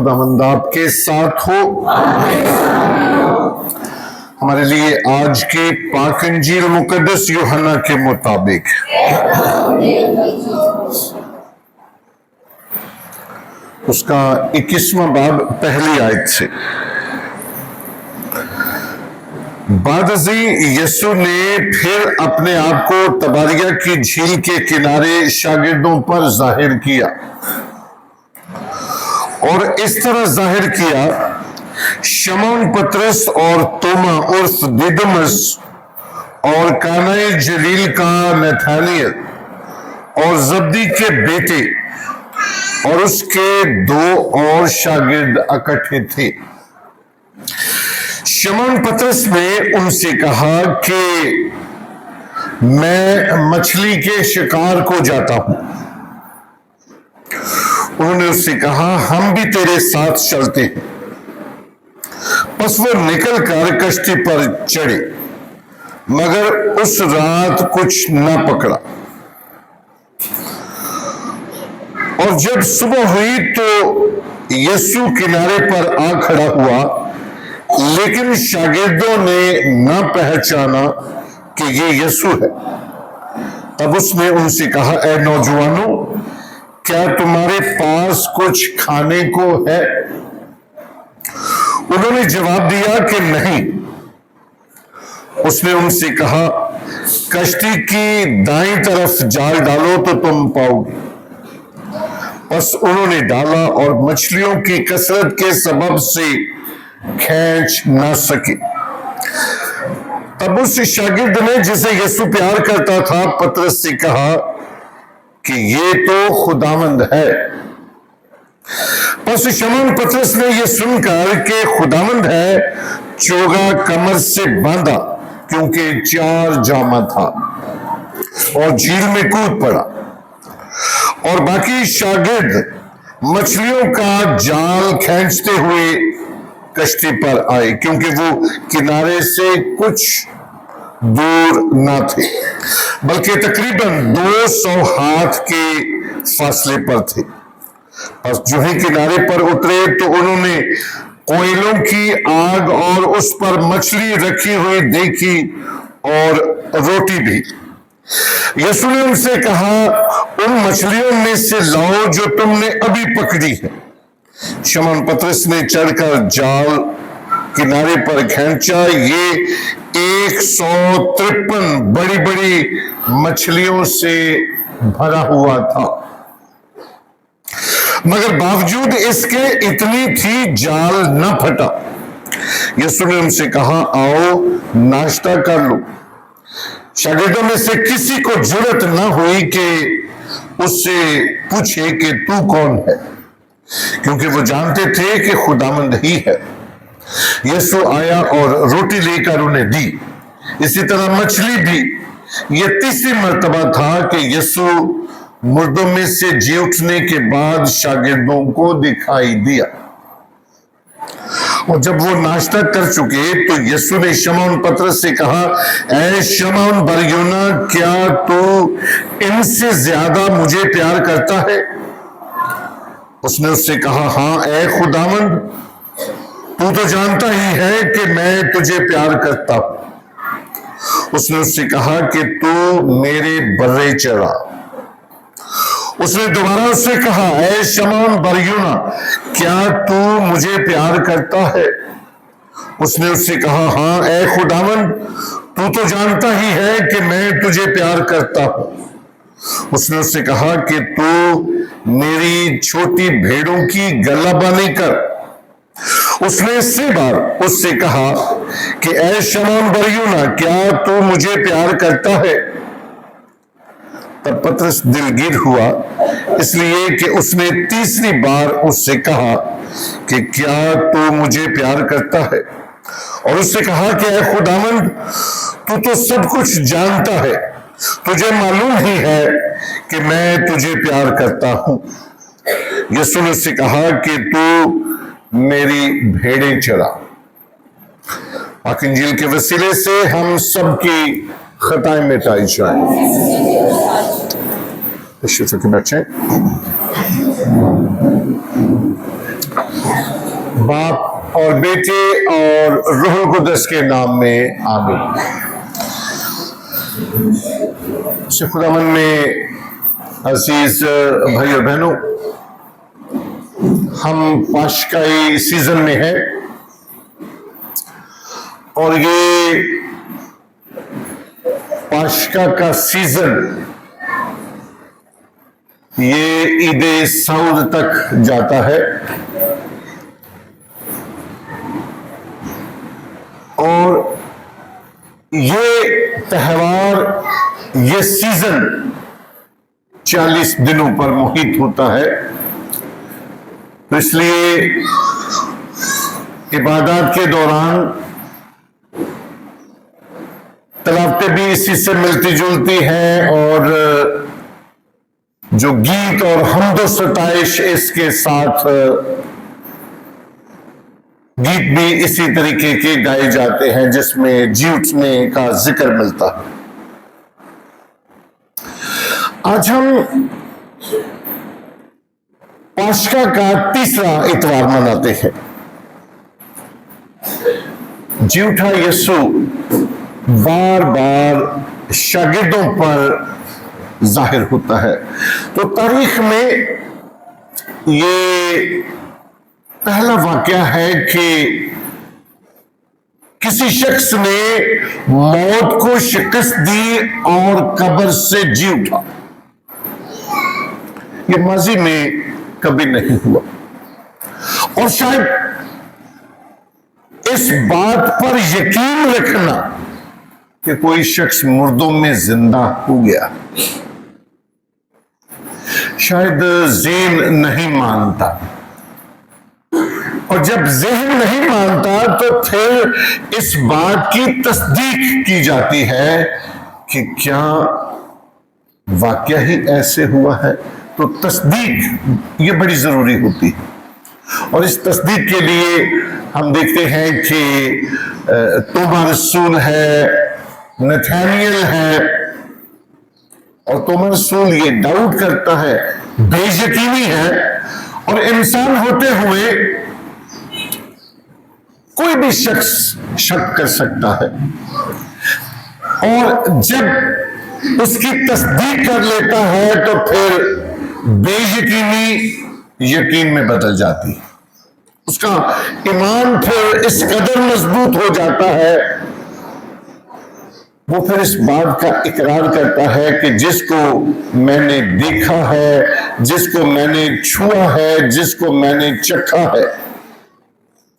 خداوند آپ کے ساتھ ہو۔ ہمارے لیے آج کی پاک انجیل مقدس یوحنا کے مطابق اس کا 21واں باب پہلی آیت سے، بعد ازیں یسوع نے پھر اپنے آپ کو تباریہ کی جھیل کے کنارے شاگردوں پر ظاہر کیا، اور اس طرح ظاہر کیا: شمعون پطرس اور توما عرف دیدمس اور کانۂ جلیل کا نتھانیل اور زبدی کے بیٹے اور اس کے 2 اور شاگرد اکٹھے تھے۔ شمعون پطرس نے ان سے کہا کہ میں مچھلی کے شکار کو جاتا ہوں۔ انہوں نے اس سے کہا ہم بھی تیرے ساتھ چلتے ہیں۔ پس وہ نکل کر کشتی پر چڑھے، مگر اس رات کچھ نہ پکڑا، اور جب صبح ہوئی تو یسوع کنارے پر آ کھڑا ہوا، لیکن شاگردوں نے نہ پہچانا کہ یہ یسوع ہے۔ تب اس نے ان سے کہا اے نوجوانوں، کیا تمہارے پاس کچھ کھانے کو ہے؟ انہوں نے جواب دیا کہ نہیں۔ اس نے ان سے کہا کشتی کی دائیں طرف جال ڈالو تو تم پاؤ گے۔ بس انہوں نے ڈالا اور مچھلیوں کی کثرت کے سبب سے کھینچ نہ سکے۔ تب اس شاگرد نے جسے یسوع پیار کرتا تھا پطرس سے کہا کہ یہ تو خداوند ہے۔ پس شمعون پطرس نے یہ سن کر کہ خداوند ہے چوگا کمر سے باندھا، کیونکہ 4 جامہ تھا، اور جھیل میں کود پڑا۔ اور باقی شاگرد مچھلیوں کا جال کھینچتے ہوئے کشتی پر آئے، کیونکہ وہ کنارے سے کچھ دور نہ تھے، بلکہ تقریباً 200 ہاتھ کے فاصلے پر تھے۔ پس جو ہی کنارے پر اترے تو انہوں نے کوئلوں کی آگ اور اس پر مچھلی رکھی ہوئی دیکھی اور روٹی بھی۔ یسوع نے ان سے کہا ان مچھلیوں میں سے لاؤ جو تم نے ابھی پکڑی ہے۔ شمعون پطرس نے چڑھ کر جال کنارے پر کھینچا، یہ 153 بڑی بڑی مچھلیوں سے بھرا ہوا تھا، مگر باوجود اس کے اتنی تھی جال نہ پھٹا۔ یسوع نے ان سے کہا آؤ ناشتہ کر لو۔ شاگردوں میں سے کسی کو جرأت نہ ہوئی کہ اس سے پوچھے کہ تو کون ہے، کیونکہ وہ جانتے تھے کہ خداوند ہی ہے۔ یسوع آیا اور روٹی لے کر انہیں دی، اسی طرح مچھلی بھی۔ یہ 3ری مرتبہ تھا کہ یسوع مردوں میں سے جی اٹھنے کے بعد شاگردوں کو دکھائی دیا۔ اور جب وہ ناشتہ کر چکے تو یسوع نے شمعون پطرس سے کہا اے شمعون بریونا، کیا تو ان سے زیادہ مجھے پیار کرتا ہے؟ اس نے اس سے کہا ہاں اے خداوند، تو تو جانتا ہی ہے کہ میں تجھے پیار کرتا ہوں۔ اس نے اس سے کہا کہ تو میرے برے چرا۔ اس نے دوبارہ اس سے کہا اے شمعون بریونا، کیا تو مجھے پیار کرتا ہے؟ اس نے اس سے کہا ہاں اے خداوند، تو تو جانتا ہی ہے کہ میں تجھے پیار کرتا ہوں۔ اس نے اس سے کہا کہ تو میری چھوٹی بھیڑوں کی گلہبانی کر۔ اس نے 3 بار اس سے کہا کہ اے شمعون بریونا، کیا تو مجھے پیار کرتا ہے؟ تب پطرس دلگیر ہوا، اس لیے کہ اس نے 3ری بار اس سے کہا کہ کیا تو مجھے پیار کرتا ہے؟ اور اس سے کہا کہ اے خداوند، تو سب کچھ جانتا ہے، تجھے معلوم ہی ہے کہ میں تجھے پیار کرتا ہوں۔ یسوع نے اس سے کہا کہ تو میری بھیڑیں چرا۔ پاک انجیل کے وسیلے سے ہم سب کی خطائیں مٹائی جائیں۔ تشریف رکھیں بچے۔ باپ اور بیٹے اور روح القدس کے نام میں آمین۔ خداوند میں عزیز بھائی اور بہنوں، ہم پاشکائی سیزن میں ہیں اور یہ پاشکا کا سیزن یہ عید سعود تک جاتا ہے، اور یہ تہوار، یہ سیزن 40 دنوں پر محیط ہوتا ہے، تو اس لیے عبادات کے دوران تلاوتیں بھی اسی سے ملتی جلتی ہیں، اور جو گیت اور حمد و ستائش اس کے ساتھ گیت بھی اسی طریقے کے گائے جاتے ہیں جس میں جی اٹھنے کا ذکر ملتا ہے۔ آج ہم پاشکا کا تیسرا اتوار مناتے ہیں۔ جی اٹھا یسوع بار بار شاگردوں پر ظاہر ہوتا ہے، تو تاریخ میں یہ پہلا واقعہ ہے کہ کسی شخص نے موت کو شکست دی اور قبر سے جی اٹھا۔ یہ ماضی میں کبھی نہیں ہوا، اور شاید اس بات پر یقین رکھنا کہ کوئی شخص مردوں میں زندہ ہو گیا شاید ذہن نہیں مانتا، اور جب ذہن نہیں مانتا تو پھر اس بات کی تصدیق کی جاتی ہے کہ کیا واقعہ ہی ایسے ہوا ہے۔ تو تصدیق یہ بڑی ضروری ہوتی ہے، اور اس تصدیق کے لیے ہم دیکھتے ہیں کہ توما رسول ہے، نتھانیل ہے، اور توما رسول یہ ڈاؤٹ کرتا ہے، بے یقینی ہے، اور انسان ہوتے ہوئے کوئی بھی شخص شک کر سکتا ہے، اور جب اس کی تصدیق کر لیتا ہے تو پھر بے یقینی یقین میں بدل جاتی ہے، اس کا ایمان پھر اس قدر مضبوط ہو جاتا ہے، وہ پھر اس بات کا اقرار کرتا ہے کہ جس کو میں نے دیکھا ہے، جس کو میں نے چھوا ہے، جس کو میں نے چکھا ہے،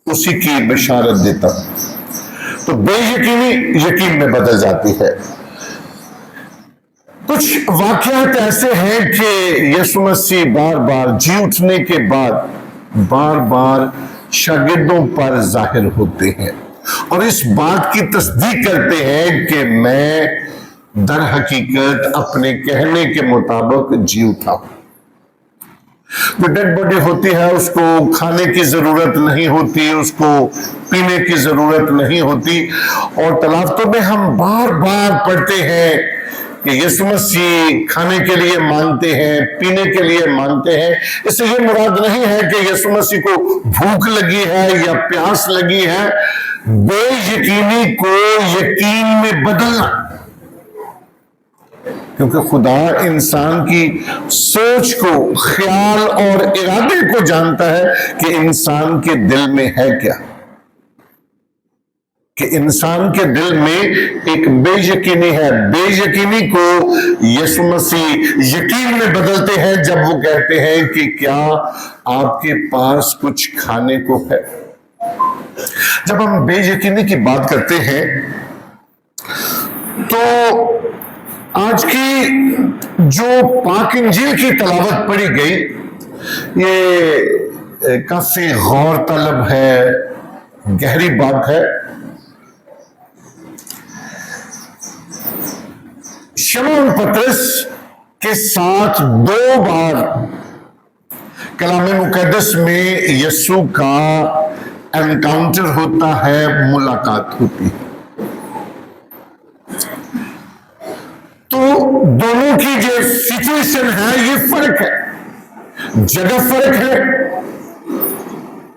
اسی کی بشارت دیتا ہوں۔ تو بے یقینی یقین میں بدل جاتی ہے۔ کچھ واقعات ایسے ہیں کہ یسوع مسیح بار بار جی اٹھنے کے بعد بار بار شاگردوں پر ظاہر ہوتے ہیں، اور اس بات کی تصدیق کرتے ہیں کہ میں در حقیقت اپنے کہنے کے مطابق جی اٹھا ہوں۔ جو ڈیڈ باڈی ہوتی ہے اس کو کھانے کی ضرورت نہیں ہوتی، اس کو پینے کی ضرورت نہیں ہوتی، اور تلاوتوں میں ہم بار بار پڑھتے ہیں کہ یسوع مسیح کھانے کے لیے مانگتے ہیں، پینے کے لیے مانگتے ہیں۔ اس سے یہ مراد نہیں ہے کہ یسوع مسیح کو بھوک لگی ہے یا پیاس لگی ہے، بے یقینی کو یقین میں بدلنا، کیونکہ خدا انسان کی سوچ کو، خیال اور ارادے کو جانتا ہے کہ انسان کے دل میں ہے کیا، کہ انسان کے دل میں ایک بے یقینی ہے۔ بے یقینی کو یسوع مسیح یقین میں بدلتے ہیں جب وہ کہتے ہیں کہ کیا آپ کے پاس کچھ کھانے کو ہے۔ جب ہم بے یقینی کی بات کرتے ہیں تو آج کی جو پاک انجیل کی تلاوت پڑھی گئی یہ کافی غور طلب ہے، گہری بات ہے۔ شمعون پطرس کے ساتھ 2 بار کلام مقدس میں یسوع کا انکاؤنٹر ہوتا ہے، ملاقات ہوتی ہے۔ تو دونوں کی جو سچویشن ہے یہ فرق ہے، جگہ فرق ہے،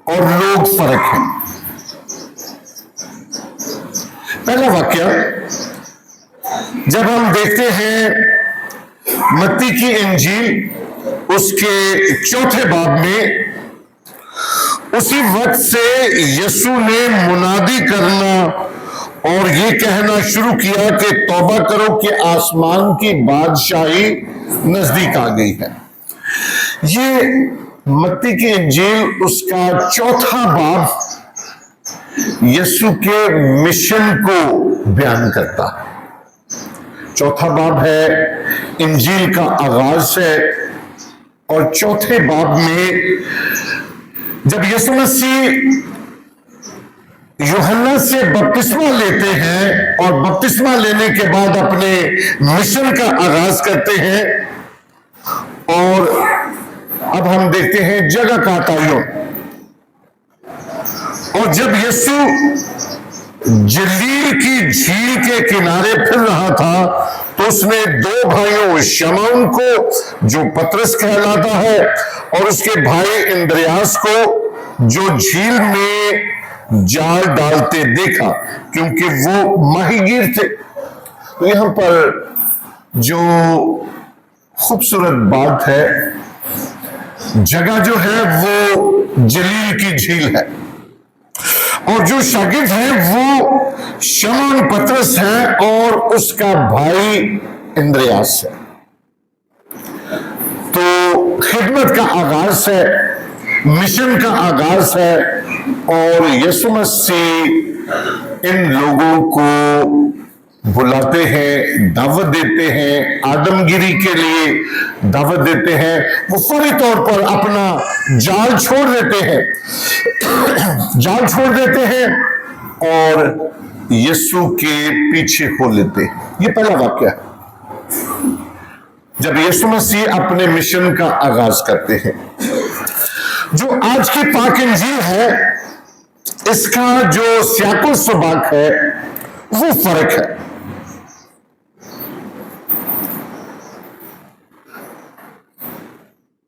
اور لوگ فرق ہیں. پہلا واقعہ جب ہم دیکھتے ہیں متی کی انجیل اس کے 4 باب میں، اسی وقت سے یسوع نے منادی کرنا اور یہ کہنا شروع کیا کہ توبہ کرو کہ آسمان کی بادشاہی نزدیک آ گئی ہے. یہ متی کی انجیل اس کا 4 باب یسوع کے مشن کو بیان کرتا ہے. 4 باب ہے، انجیل کا آغاز ہے، اور 4 باب میں جب یسوع مسیح یوحنا سے بپتسمہ لیتے ہیں اور بپتسمہ لینے کے بعد اپنے مشن کا آغاز کرتے ہیں، اور اب ہم دیکھتے ہیں جگہ کا تعین. اور جب یسوع جلیل کی جھیل کے کنارے پھر رہا تھا تو اس نے 2 بھائیوں شمعون کو جو پطرس کہلاتا ہے اور اس کے بھائی اندریاس کو جو جھیل میں جال ڈالتے دیکھا، کیونکہ وہ ماہی گیر تھے. تو یہاں پر جو خوبصورت بات ہے، جگہ جو ہے وہ جلیل کی جھیل ہے، اور جو شاگرد ہیں وہ شمعون پطرس ہیں اور اس کا بھائی اندریاس ہے. تو خدمت کا آغاز ہے، مشن کا آغاز ہے، اور یسوع مسیح ان لوگوں کو بلاتے ہیں، دعوت دیتے ہیں، آدمگیری کے لیے دعوت دیتے ہیں. وہ فوری طور پر اپنا جال چھوڑ دیتے ہیں اور یسوع کے پیچھے ہو لیتے ہیں. یہ پہلا واقعہ ہے جب یسوع مسیح اپنے مشن کا آغاز کرتے ہیں. جو آج کی پاک انجیل ہے، اس کا جو سیاق و سباق ہے وہ فرق ہے.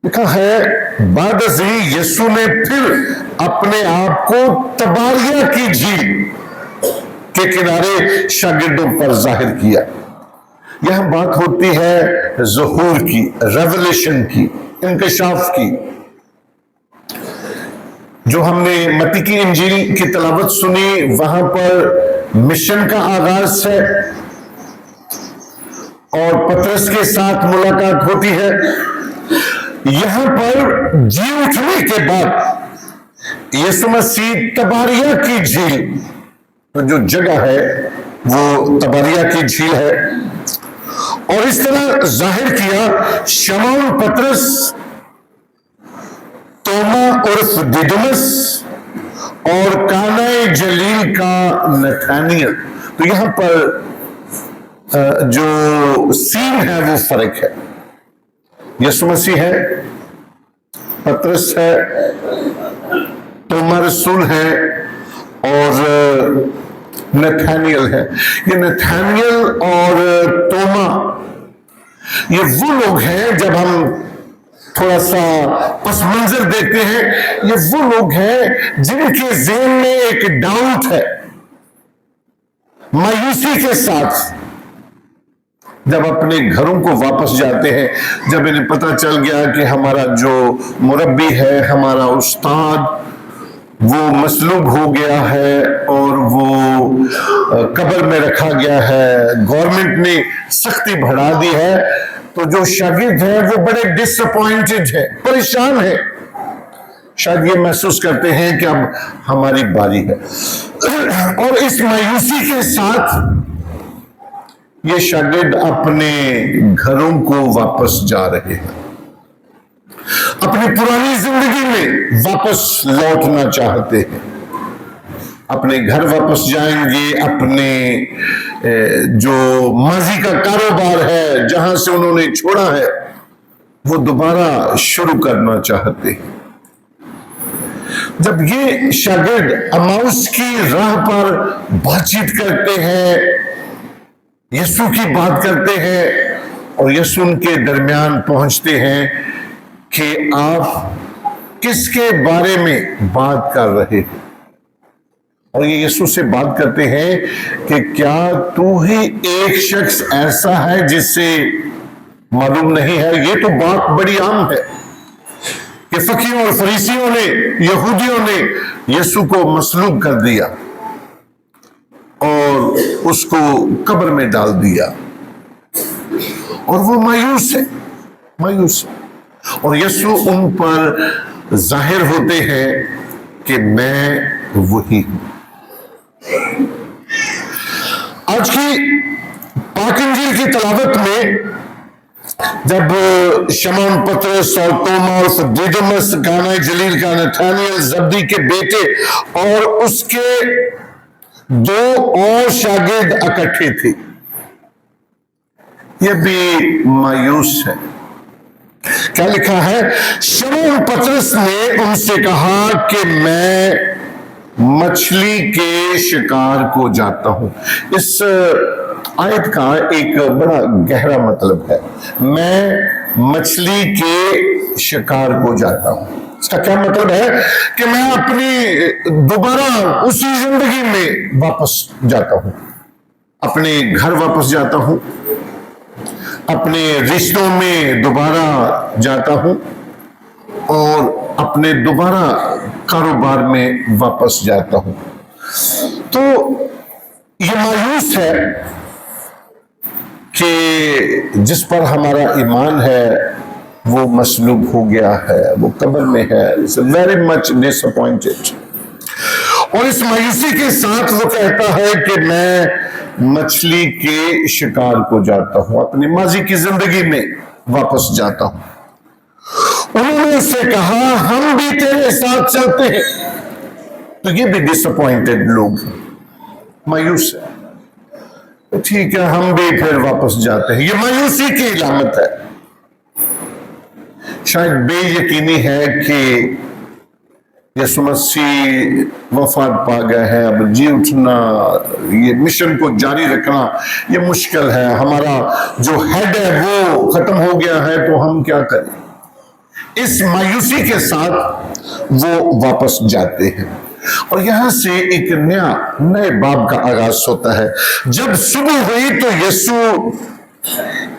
لکھا ہے بعد ازیں یسوع نے پھر اپنے آپ کو تباریہ کی جھیل کے کنارے شاگردوں پر ظاہر کیا. یہاں بات ہوتی ہے ظہور کی، ریویلیشن کی، انکشاف کی. جو ہم نے متی کی انجیل کی تلاوت سنی وہاں پر مشن کا آغاز ہے اور پطرس کے ساتھ ملاقات ہوتی ہے. یہاں پر جی اٹھنے کے بعد یسوع مسیح تباریہ کی جھیل، جو جگہ ہے وہ تباریہ کی جھیل ہے، اور اس طرح ظاہر کیا شمعون پطرس، توما عرف دیدمس اور کانا جلیل کا نتھانیل. تو یہاں پر جو سین ہے وہ فرق ہے. یسوع مسیح ہے، پطرس ہے، توما رسول ہے، اور نتھانیل ہے. یہ نتھانیل اور توما یہ وہ لوگ ہیں، جب ہم تھوڑا سا پس منظر دیکھتے ہیں، یہ وہ لوگ ہیں جن کے ذہن میں ایک ڈاؤٹ ہے، مایوسی کے ساتھ جب اپنے گھروں کو واپس جاتے ہیں، جب انہیں پتہ چل گیا کہ ہمارا جو مربی ہے، ہمارا استاد وہ مصلوب ہو گیا ہے اور وہ قبر میں رکھا گیا ہے، گورنمنٹ نے سختی بڑھا دی ہے، تو جو شاگرد ہیں وہ بڑے ڈس اپوائنٹڈ ہیں، پریشان ہیں. شاید یہ محسوس کرتے ہیں کہ اب ہماری باری ہے، اور اس مایوسی کے ساتھ یہ شاگرد اپنے گھروں کو واپس جا رہے ہیں، اپنی پرانی زندگی میں واپس لوٹنا چاہتے ہیں. اپنے گھر واپس جائیں گے، اپنے جو ماضی کا کاروبار ہے جہاں سے انہوں نے چھوڑا ہے وہ دوبارہ شروع کرنا چاہتے ہیں. جب یہ شاگرد اماؤس کی راہ پر بات چیت کرتے ہیں، یسوع کی بات کرتے ہیں، اور یسوع ان کے درمیان پہنچتے ہیں کہ آپ کس کے بارے میں بات کر رہے ہیں؟ اور یہ یسوع سے بات کرتے ہیں کہ کیا تو ہی ایک شخص ایسا ہے جس سے معلوم نہیں ہے؟ یہ تو بات بڑی عام ہے کہ فقیہوں اور فریسیوں نے، یہودیوں نے یسوع کو مصلوب کر دیا اور اس کو قبر میں ڈال دیا، اور وہ مایوس ہے، مایوس ہے، اور یسوع ان پر ظاہر ہوتے ہیں کہ میں وہی ہوں۔ آج کی پاک انجیل کی تلاوت میں جب شمعون پطرس اور توما اور دیدمس کانا جلیل کا نتھانیل زبدی کے بیٹے اور اس کے 2 اور شاگرد اکٹھے تھے، یہ بھی مایوس ہے۔ کیا لکھا ہے؟ شمعون پطرس نے ان سے کہا کہ میں مچھلی کے شکار کو جاتا ہوں۔ اس آیت کا ایک بڑا گہرا مطلب ہے، میں مچھلی کے شکار کو جاتا ہوں۔ اس کا کیا مطلب ہے؟ کہ میں اپنی دوبارہ اسی زندگی میں واپس جاتا ہوں، اپنے گھر واپس جاتا ہوں، اپنے رشتوں میں دوبارہ جاتا ہوں، اور اپنے دوبارہ کاروبار میں واپس جاتا ہوں۔ تو یہ مایوس ہے کہ جس پر ہمارا ایمان ہے وہ مصلوب ہو گیا ہے، وہ قبر میں ہے۔ ویری مچ ڈساپوائنٹڈ، اور اس مایوسی کے ساتھ وہ کہتا ہے کہ میں مچھلی کے شکار کو جاتا ہوں، اپنی ماضی کی زندگی میں واپس جاتا ہوں۔ انہوں نے اس سے کہا ہم بھی تیرے ساتھ چلتے ہیں۔ تو یہ بھی ڈس اپوائنٹڈ لوگ، مایوس ہے، ٹھیک ہے ہم بھی پھر واپس جاتے ہیں۔ یہ مایوسی کی علامت ہے۔ شاید بے یقینی ہے کہ یسوع مسیح وفات پا گئے ہیں، اب جی اٹھنا، یہ مشن کو جاری رکھنا یہ مشکل ہے، ہمارا جو ہیڈ ہے وہ ختم ہو گیا ہے، تو ہم کیا کریں؟ اس مایوسی کے ساتھ وہ واپس جاتے ہیں، اور یہاں سے ایک نئے باب کا آغاز ہوتا ہے۔ جب صبح ہوئی تو یسوع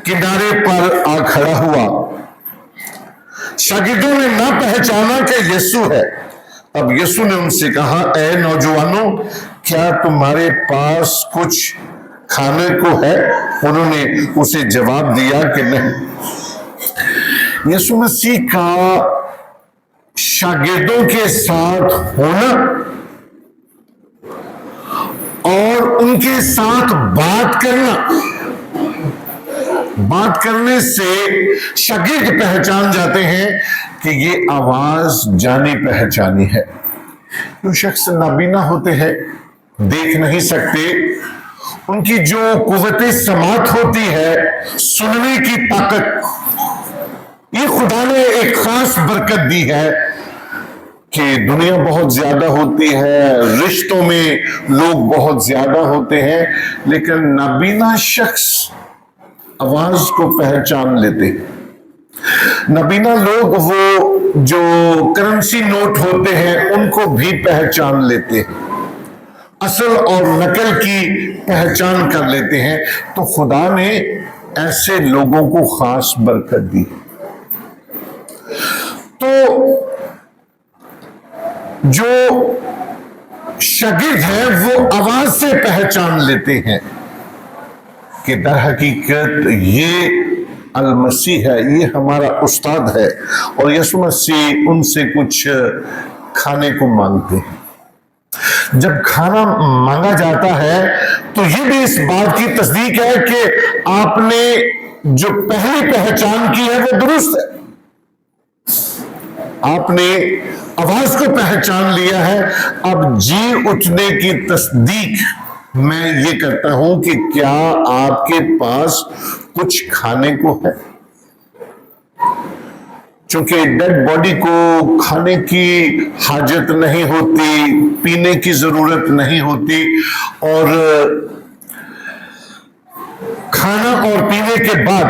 کنارے پر آ کھڑا ہوا، شاگردوں نے نہ پہچانا کہ یسوع ہے۔ اب یسوع نے ان سے کہا اے نوجوانوں، کیا تمہارے پاس کچھ کھانے کو ہے؟ انہوں نے اسے جواب دیا کہ نہیں۔ یسوع مسیح کا شاگردوں کے ساتھ ہونا اور ان کے ساتھ بات کرنے سے شاگرد پہچان جاتے ہیں کہ یہ آواز جانی پہچانی ہے۔ جو شخص نابینا ہوتے ہیں، دیکھ نہیں سکتے، ان کی جو قوت سماعت ہوتی ہے، سننے کی طاقت، یہ خدا نے ایک خاص برکت دی ہے کہ دنیا بہت زیادہ ہوتی ہے، رشتوں میں لوگ بہت زیادہ ہوتے ہیں، لیکن نابینا شخص آواز کو پہچان لیتے ہیں۔ نابینا لوگ وہ جو کرنسی نوٹ ہوتے ہیں ان کو بھی پہچان لیتے ہیں، اصل اور نقل کی پہچان کر لیتے ہیں۔ تو خدا نے ایسے لوگوں کو خاص برکت دی۔ تو جو شاگرد ہیں وہ آواز سے پہچان لیتے ہیں کہ در حقیقت یہ المسیح ہے، یہ ہمارا استاد ہے، اور یسوع مسیح ان سے کچھ کھانے کو مانگتے ہیں۔ جب کھانا مانگا جاتا ہے تو یہ بھی اس بات کی تصدیق ہے کہ آپ نے جو پہلی پہچان کی ہے وہ درست ہے، آپ نے آواز کو پہچان لیا ہے۔ اب جی اٹھنے کی تصدیق میں یہ کرتا ہوں کہ کیا آپ کے پاس کچھ کھانے کو ہے؟ چونکہ ڈیڈ باڈی کو کھانے کی حاجت نہیں ہوتی، پینے کی ضرورت نہیں ہوتی، اور کھانا اور پینے کے بعد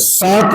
7